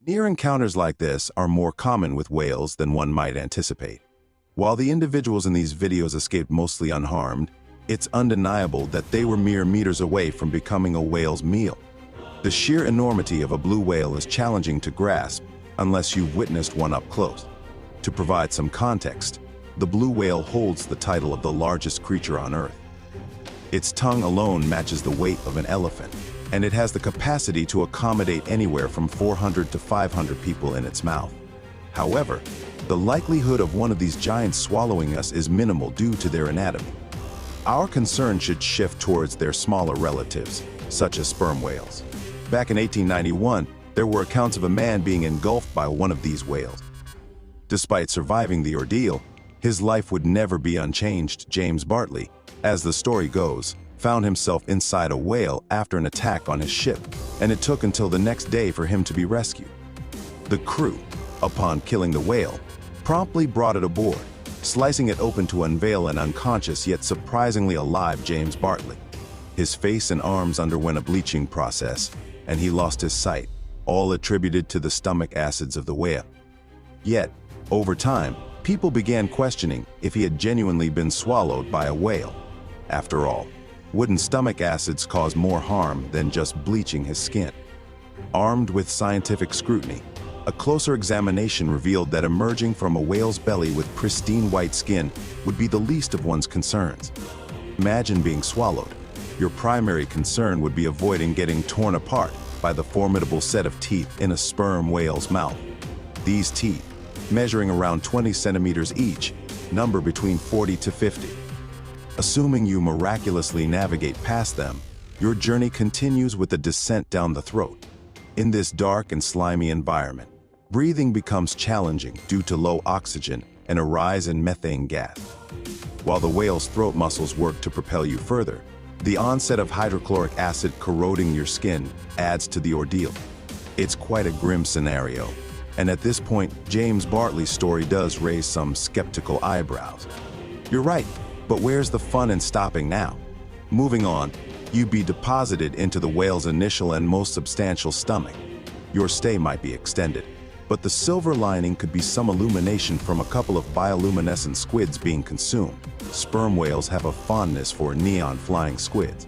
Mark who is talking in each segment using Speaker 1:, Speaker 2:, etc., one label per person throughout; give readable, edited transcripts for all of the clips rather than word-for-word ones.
Speaker 1: Near encounters like this are more common with whales than one might anticipate. While the individuals in these videos escaped mostly unharmed, it's undeniable that they were mere meters away from becoming a whale's meal. The sheer enormity of a blue whale is challenging to grasp unless you've witnessed one up close. To provide some context, the blue whale holds the title of the largest creature on Earth. Its tongue alone matches the weight of an elephant, and it has the capacity to accommodate anywhere from 400 to 500 people in its mouth. However, the likelihood of one of these giants swallowing us is minimal due to their anatomy. Our concern should shift towards their smaller relatives, such as sperm whales. Back in 1891, there were accounts of a man being engulfed by one of these whales. Despite surviving the ordeal, his life would never be unchanged. James Bartley, as the story goes, found himself inside a whale after an attack on his ship, and it took until the next day for him to be rescued. The crew, upon killing the whale, promptly brought it aboard, slicing it open to unveil an unconscious yet surprisingly alive James Bartley. His face and arms underwent a bleaching process, and he lost his sight, all attributed to the stomach acids of the whale. Yet, over time, people began questioning if he had genuinely been swallowed by a whale. After all, wouldn't stomach acids cause more harm than just bleaching his skin? Armed with scientific scrutiny, a closer examination revealed that emerging from a whale's belly with pristine white skin would be the least of one's concerns. Imagine being swallowed. Your primary concern would be avoiding getting torn apart by the formidable set of teeth in a sperm whale's mouth. These teeth, measuring around 20 centimeters each, number between 40 to 50. Assuming you miraculously navigate past them, your journey continues with a descent down the throat. In this dark and slimy environment, breathing becomes challenging due to low oxygen and a rise in methane gas. While the whale's throat muscles work to propel you further, the onset of hydrochloric acid corroding your skin adds to the ordeal. It's quite a grim scenario, and at this point, James Bartley's story does raise some skeptical eyebrows. You're right, but where's the fun in stopping now? Moving on, you'd be deposited into the whale's initial and most substantial stomach. Your stay might be extended, but the silver lining could be some illumination from a couple of bioluminescent squids being consumed. Sperm whales have a fondness for neon flying squids.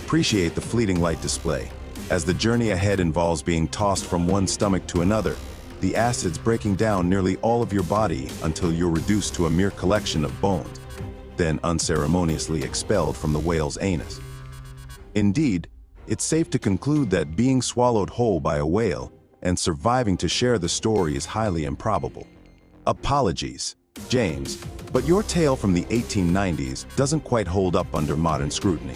Speaker 1: Appreciate the fleeting light display. As the journey ahead involves being tossed from one stomach to another, the acids breaking down nearly all of your body until you're reduced to a mere collection of bones, then unceremoniously expelled from the whale's anus. Indeed, it's safe to conclude that being swallowed whole by a whale and surviving to share the story is highly improbable. Apologies, James, but your tale from the 1890s doesn't quite hold up under modern scrutiny.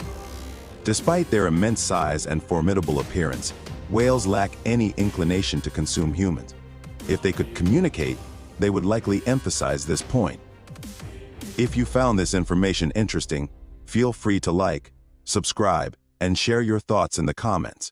Speaker 1: Despite their immense size and formidable appearance, whales lack any inclination to consume humans. If they could communicate, they would likely emphasize this point. If you found this information interesting, feel free to like, subscribe, and share your thoughts in the comments.